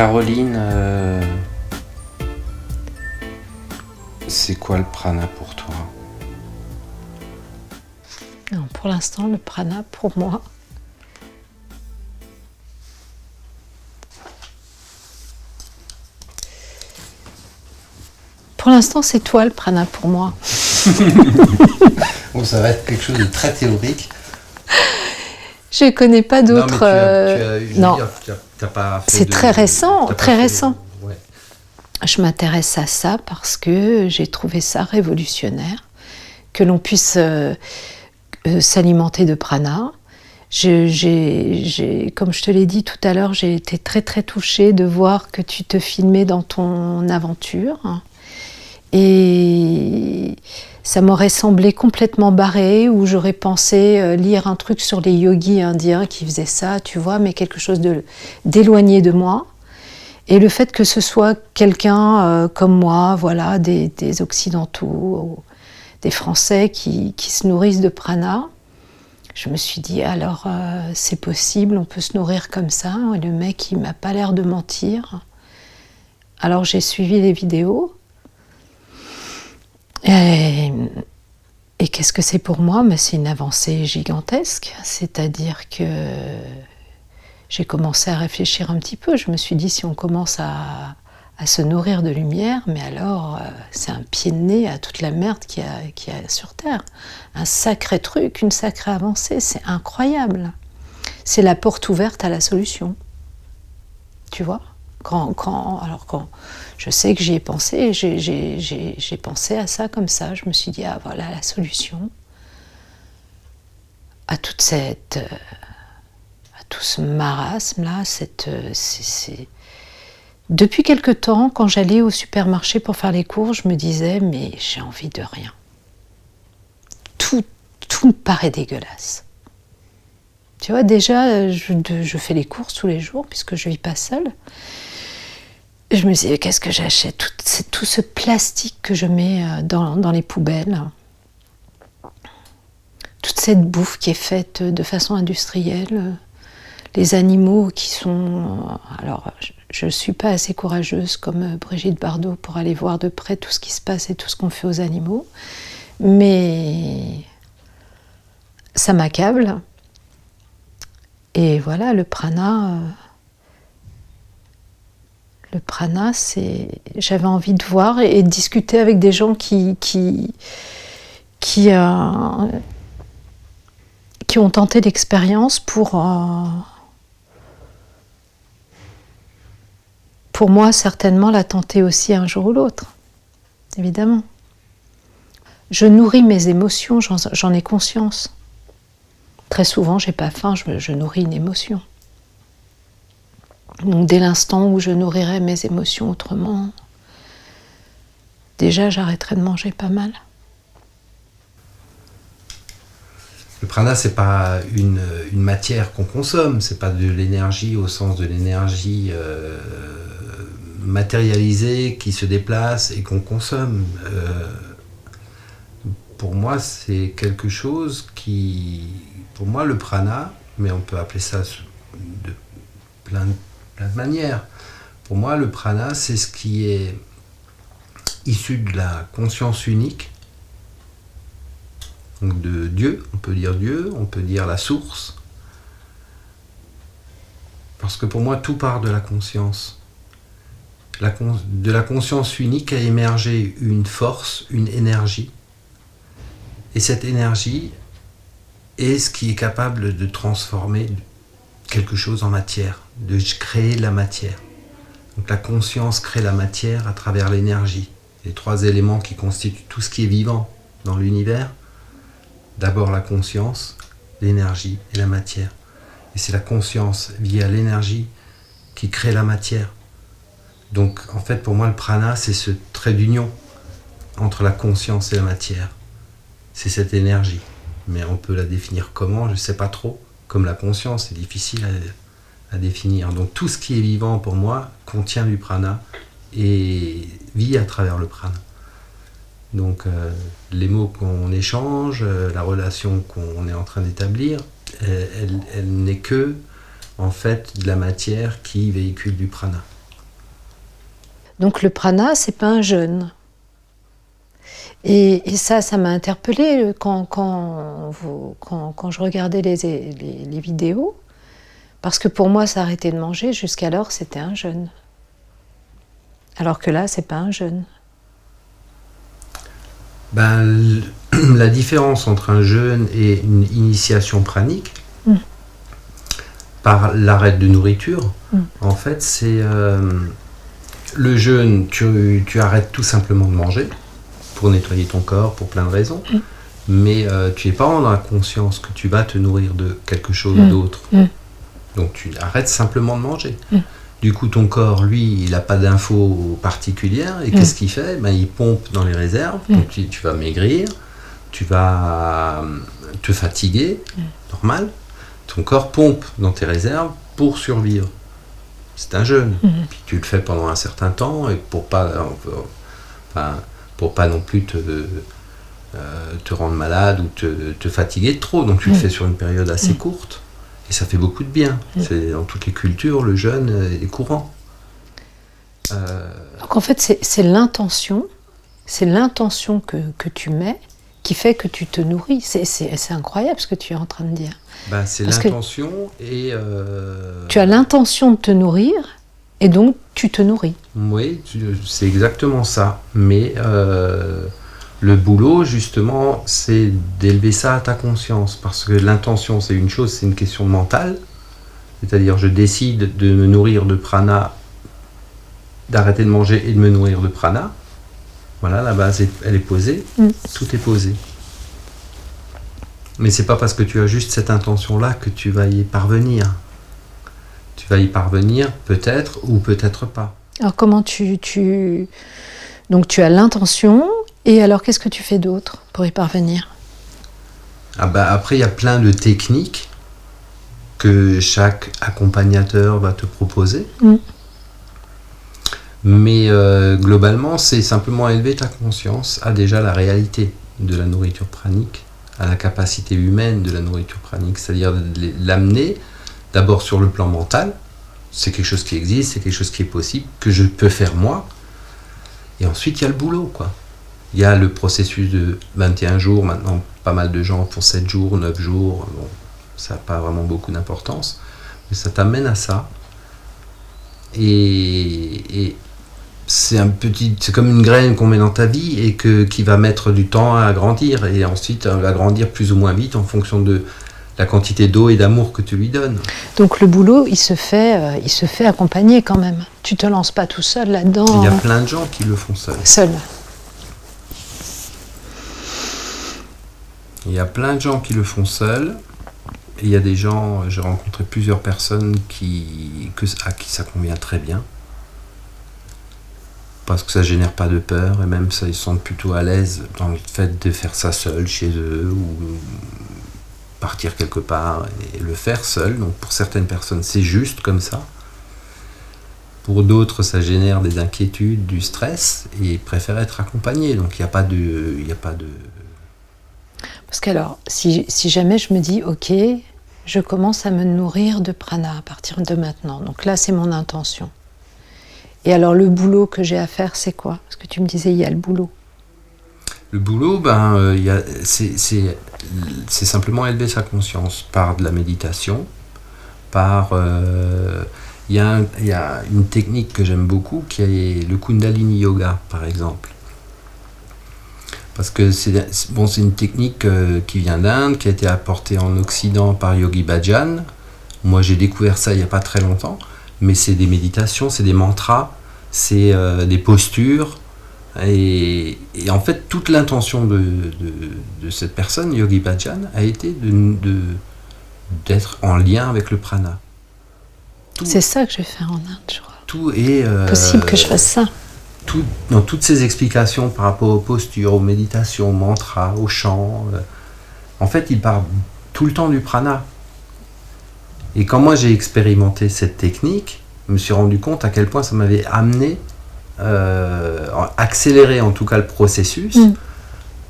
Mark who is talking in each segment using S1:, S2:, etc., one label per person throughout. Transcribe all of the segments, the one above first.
S1: Caroline, c'est quoi le prana pour toi?
S2: Non, pour l'instant, le prana, pour moi, c'est toi le prana pour moi.
S1: Bon, ça va être quelque chose de très théorique.
S2: Je ne connais pas d'autres.
S1: Non, t'as pas fait.
S2: C'est très récent, très récent.
S1: Ouais.
S2: Je m'intéresse à ça parce que j'ai trouvé ça révolutionnaire, que l'on puisse s'alimenter de prana. Comme je te l'ai dit tout à l'heure, j'ai été très très touchée de voir que tu te filmais dans ton aventure. Et ça m'aurait semblé complètement barré, où j'aurais pensé lire un truc sur les yogis indiens qui faisaient ça, tu vois, mais quelque chose d'éloigné de moi. Et le fait que ce soit quelqu'un comme moi, voilà, des Occidentaux, des Français qui se nourrissent de prana, je me suis dit, alors c'est possible, on peut se nourrir comme ça, et le mec il m'a pas l'air de mentir. Alors j'ai suivi les vidéos. Et qu'est-ce que c'est pour moi? C'est une avancée gigantesque, c'est-à-dire que j'ai commencé à réfléchir un petit peu. Je me suis dit, si on commence à se nourrir de lumière, mais alors c'est un pied de nez à toute la merde qu'il y a sur Terre. Un sacré truc, une sacrée avancée, c'est incroyable. C'est la porte ouverte à la solution. Tu vois? Quand je sais que j'y ai pensé, j'ai pensé à ça comme ça. Je me suis dit, ah voilà la solution à tout ce marasme-là. Depuis quelque temps, quand j'allais au supermarché pour faire les courses, je me disais, mais j'ai envie de rien. Tout me paraît dégueulasse. Tu vois, déjà, je fais les courses tous les jours, puisque je ne vis pas seule. Et je me disais, qu'est-ce que j'achète? Tout ce plastique que je mets dans les poubelles. Toute cette bouffe qui est faite de façon industrielle. Les animaux qui sont... Alors, je ne suis pas assez courageuse comme Brigitte Bardot pour aller voir de près tout ce qui se passe et tout ce qu'on fait aux animaux. Mais ça m'accable. Et voilà, le prana, j'avais envie de voir et de discuter avec des gens qui ont tenté l'expérience pour moi, certainement, la tenter aussi un jour ou l'autre, évidemment. Je nourris mes émotions, j'en ai conscience. Très souvent, j'ai pas faim, je nourris une émotion. Donc dès l'instant où je nourrirai mes émotions autrement, déjà j'arrêterai de manger pas mal.
S1: Le prana, c'est pas une matière qu'on consomme, c'est pas de l'énergie au sens de l'énergie matérialisée qui se déplace et qu'on consomme. Pour moi, c'est quelque chose qui... Pour moi, le prana, mais on peut appeler ça de plein de manières. Pour moi, le prana, c'est ce qui est issu de la conscience unique, donc de Dieu, on peut dire la source. Parce que pour moi, tout part de la conscience. De la conscience unique a émergé une force, une énergie. Et cette énergie est ce qui est capable de transformer quelque chose en matière, de créer la matière. Donc la conscience crée la matière à travers l'énergie. Les trois éléments qui constituent tout ce qui est vivant dans l'univers. D'abord la conscience, l'énergie et la matière. Et c'est la conscience via l'énergie qui crée la matière. Donc en fait pour moi le prana c'est ce trait d'union entre la conscience et la matière. C'est cette énergie. Mais on peut la définir comment, je ne sais pas trop. Comme la conscience, c'est difficile à définir. Donc tout ce qui est vivant pour moi contient du prana et vit à travers le prana. Donc les mots qu'on échange, la relation qu'on est en train d'établir, elle n'est que en fait de la matière qui véhicule du prana.
S2: Donc le prana, c'est pas un jeûne. Et ça m'a interpellée quand je regardais les vidéos, parce que pour moi, s'arrêter de manger, jusqu'alors, c'était un jeûne. Alors que là, c'est pas un jeûne.
S1: Ben, la différence entre un jeûne et une initiation pranique, par l'arrêt de nourriture, en fait, c'est le jeûne, tu arrêtes tout simplement de manger pour nettoyer ton corps, pour plein de raisons, mais tu n'es pas dans la conscience que tu vas te nourrir de quelque chose d'autre. Donc tu arrêtes simplement de manger. Du coup, ton corps, lui, il n'a pas d'infos particulières, et qu'est-ce qu'il fait? Ben, il pompe dans les réserves, donc tu vas maigrir, tu vas te fatiguer, normal. Ton corps pompe dans tes réserves pour survivre. C'est un jeûne. Puis tu le fais pendant un certain temps, et pour pas non plus te rendre malade ou te fatiguer trop. Donc tu le fais sur une période assez courte. Et ça fait beaucoup de bien. Dans toutes les cultures, le jeûne est courant.
S2: Donc en fait, c'est l'intention que tu mets qui fait que tu te nourris. C'est incroyable ce que tu es en train de dire.
S1: Bah, c'est l'intention et...
S2: Tu as l'intention de te nourrir et donc tu te nourris.
S1: Oui, c'est exactement ça. Mais le boulot, justement, c'est d'élever ça à ta conscience. Parce que l'intention, c'est une chose, c'est une question mentale. C'est-à-dire, je décide de me nourrir de prana, d'arrêter de manger et de me nourrir de prana. Voilà, la base, elle est posée. Tout est posé. Mais c'est pas parce que tu as juste cette intention-là que tu vas y parvenir. Tu vas y parvenir peut-être ou peut-être pas.
S2: Alors comment Donc tu as l'intention, et alors qu'est-ce que tu fais d'autre pour y parvenir?
S1: Après, il y a plein de techniques que chaque accompagnateur va te proposer. Mais globalement, c'est simplement élever ta conscience à déjà la réalité de la nourriture pranique, à la capacité humaine de la nourriture pranique, c'est-à-dire de l'amener d'abord sur le plan mental. C'est quelque chose qui existe, c'est quelque chose qui est possible, que je peux faire moi. Et ensuite, il y a le boulot, quoi. Il y a le processus de 21 jours, maintenant pas mal de gens font 7 jours, 9 jours, bon, ça n'a pas vraiment beaucoup d'importance, mais ça t'amène à ça. Et c'est comme une graine qu'on met dans ta vie et qui va mettre du temps à grandir, et ensuite elle va grandir plus ou moins vite en fonction de la quantité d'eau et d'amour que tu lui donnes.
S2: Donc le boulot, il se fait accompagner quand même. Tu te lances pas tout seul là-dedans.
S1: Il y a plein de gens qui le font seuls. Il y a plein de gens qui le font seuls. Et il y a des gens, j'ai rencontré plusieurs personnes à qui ça convient très bien. Parce que ça génère pas de peur, et même ça, ils se sentent plutôt à l'aise dans le fait de faire ça seul chez eux, ou partir quelque part et le faire seul. Donc pour certaines personnes, c'est juste comme ça. Pour d'autres, ça génère des inquiétudes, du stress, et ils préfèrent être accompagnés. Donc il n'y a pas de...
S2: Parce qu'alors, si jamais je me dis, ok, je commence à me nourrir de prana à partir de maintenant. Donc là, c'est mon intention. Et alors, le boulot que j'ai à faire, c'est quoi? Parce que tu me disais, il y a le boulot.
S1: Le boulot, c'est simplement élever sa conscience par de la méditation, par... Il y a une technique que j'aime beaucoup, qui est le Kundalini Yoga, par exemple. Parce que c'est une technique qui vient d'Inde, qui a été apportée en Occident par Yogi Bhajan. Moi, j'ai découvert ça il n'y a pas très longtemps. Mais c'est des méditations, c'est des mantras, c'est des postures. Et en fait, toute l'intention de cette personne, Yogi Bhajan, a été d'être en lien avec le prana.
S2: C'est ça que je vais faire en Inde, je crois.
S1: Tout est...
S2: possible que je fasse ça.
S1: Dans toutes ces explications par rapport aux postures, aux méditations, aux mantras, aux chants, en fait, il parle tout le temps du prana. Et quand moi j'ai expérimenté cette technique, je me suis rendu compte à quel point ça m'avait amené, accéléré en tout cas le processus,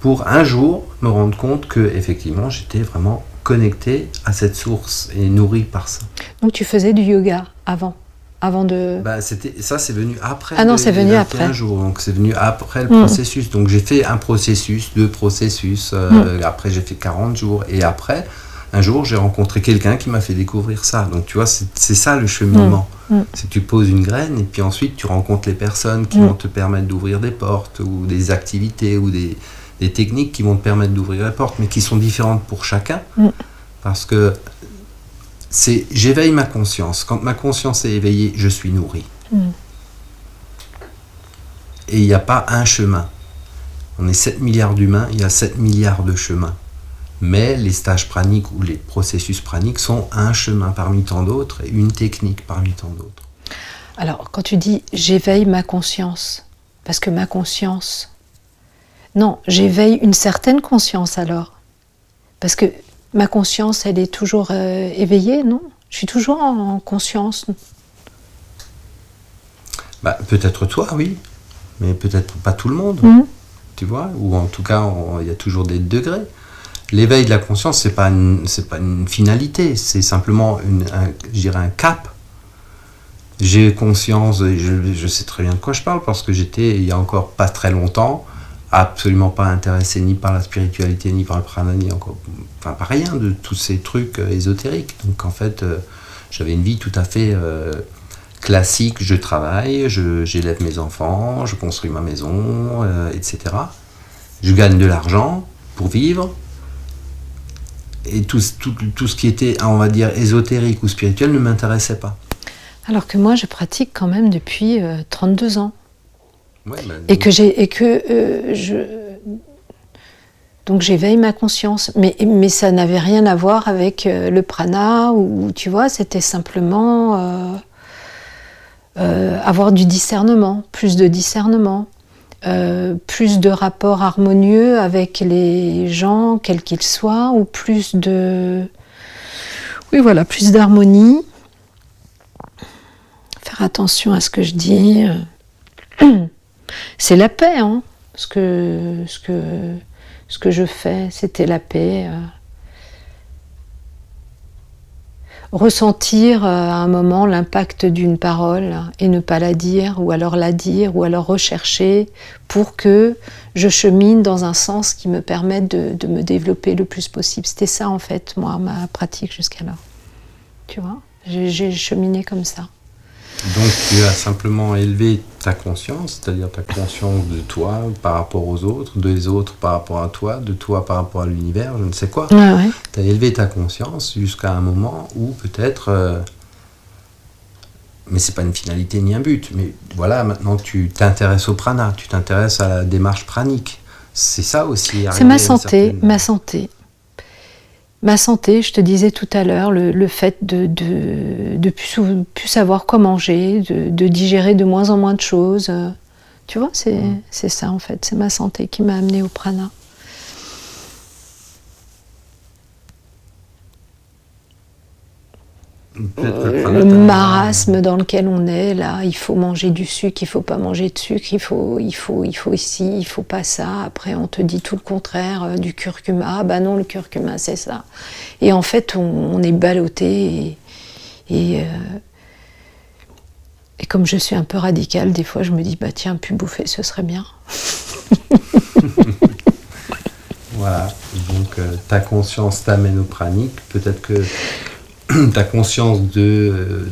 S1: pour un jour me rendre compte que effectivement j'étais vraiment connecté à cette source et nourri par ça.
S2: Donc tu faisais du yoga avant? avant de...
S1: Bah, ça, c'est venu après.
S2: Ah non, c'est venu après.
S1: 21 jours, donc c'est venu après le processus. Donc j'ai fait un processus, 2 processus, après j'ai fait 40 jours, et après, un jour, j'ai rencontré quelqu'un qui m'a fait découvrir ça. Donc tu vois, c'est ça le cheminement. C'est que tu poses une graine, et puis ensuite tu rencontres les personnes qui vont te permettre d'ouvrir des portes, ou des activités, ou des techniques qui vont te permettre d'ouvrir les portes, mais qui sont différentes pour chacun. Parce que j'éveille ma conscience. Quand ma conscience est éveillée, je suis nourri. Et il n'y a pas un chemin. On est 7 milliards d'humains, il y a 7 milliards de chemins. Mais les stages praniques ou les processus praniques sont un chemin parmi tant d'autres et une technique parmi tant d'autres.
S2: Alors, quand tu dis « j'éveille ma conscience », parce que ma conscience... Non, j'éveille une certaine conscience alors. Parce que ma conscience, elle est toujours éveillée, non? Je suis toujours en conscience. Bah,
S1: peut-être toi, oui. Mais peut-être pas tout le monde. Tu vois? Ou en tout cas, il y a toujours des degrés. L'éveil de la conscience, c'est pas une finalité, c'est simplement je dirais un cap. J'ai conscience, je sais très bien de quoi je parle, parce que j'étais, il y a encore pas très longtemps, absolument pas intéressé ni par la spiritualité, ni par le prana, ni encore, enfin par rien de tous ces trucs ésotériques. Donc en fait, j'avais une vie tout à fait classique, je travaille, j'élève mes enfants, je construis ma maison, etc. Je gagne de l'argent pour vivre. Et tout ce qui était, on va dire, ésotérique ou spirituel ne m'intéressait pas.
S2: Alors que moi, je pratique quand même depuis 32 ans.
S1: Ouais,
S2: Donc j'éveille ma conscience. Mais ça n'avait rien à voir avec le prana, ou tu vois, c'était simplement avoir du discernement, plus de discernement. Plus de rapports harmonieux avec les gens, quels qu'ils soient, ou plus d'harmonie. Faire attention à ce que je dis. C'est la paix, hein. Ce que je fais, c'était la paix. Ressentir à un moment l'impact d'une parole et ne pas la dire, ou alors rechercher pour que je chemine dans un sens qui me permette de me développer le plus possible. C'était ça en fait, moi, ma pratique jusqu'alors. Tu vois, j'ai cheminé comme ça.
S1: Donc tu as simplement élevé ta conscience, c'est-à-dire ta conscience de toi par rapport aux autres, des autres par rapport à toi, de toi par rapport à l'univers, je ne sais quoi.
S2: Ouais.
S1: Tu as élevé ta conscience jusqu'à un moment où peut-être... mais c'est pas une finalité ni un but, mais voilà, maintenant tu t'intéresses au prana, tu t'intéresses à la démarche pranique. C'est ça aussi.
S2: C'est ma santé, ma santé. Ma santé, je te disais tout à l'heure, le fait de plus savoir quoi manger, de digérer de moins en moins de choses. Tu vois, c'est ça en fait, c'est ma santé qui m'a amenée au prana. Le marasme dans lequel on est là, il faut manger du sucre, il faut pas manger de sucre, il faut ici, il faut pas ça. Après on te dit tout le contraire du curcuma, bah non, le curcuma c'est ça. Et en fait on est ballotté et comme je suis un peu radicale, des fois je me dis bah tiens, plus bouffer ce serait bien.
S1: Voilà, donc ta conscience t'amène au pranique, peut-être que ta conscience de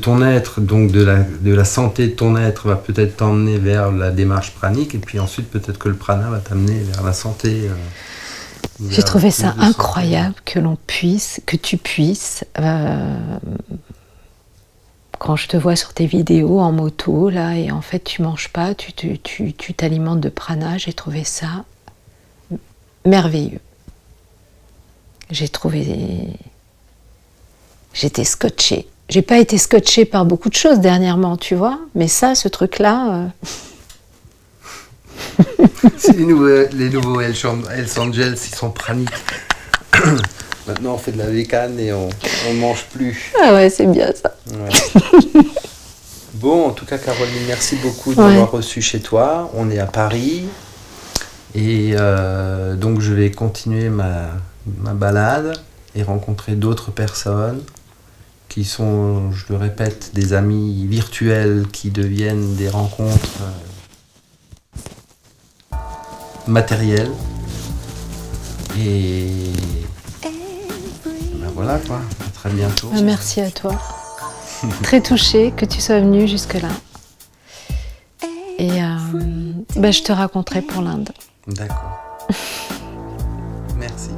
S1: ton être, donc de la santé de ton être va peut-être t'emmener vers la démarche pranique, et puis ensuite peut-être que le prana va t'amener vers la santé.
S2: J'ai trouvé ça incroyable que tu puisses, quand je te vois sur tes vidéos en moto, là, et en fait tu manges pas, tu t'alimentes de prana, j'ai trouvé ça merveilleux. J'étais scotchée. J'ai pas été scotchée par beaucoup de choses dernièrement, tu vois, mais ça, ce truc-là...
S1: C'est les nouveaux Hells Angels, ils sont praniques. Maintenant, on fait de la vécane et on mange plus.
S2: Ah ouais, c'est bien ça.
S1: Ouais. Bon, en tout cas, Caroline, merci beaucoup de m'avoir reçu chez toi. On est à Paris. Et donc, je vais continuer ma balade. et rencontrer d'autres personnes qui sont, je le répète, des amis virtuels qui deviennent des rencontres matérielles. Et ben voilà quoi, à très bientôt.
S2: Merci à toi. Très touchée que tu sois venu jusque-là. Et je te raconterai pour l'Inde.
S1: D'accord. Merci.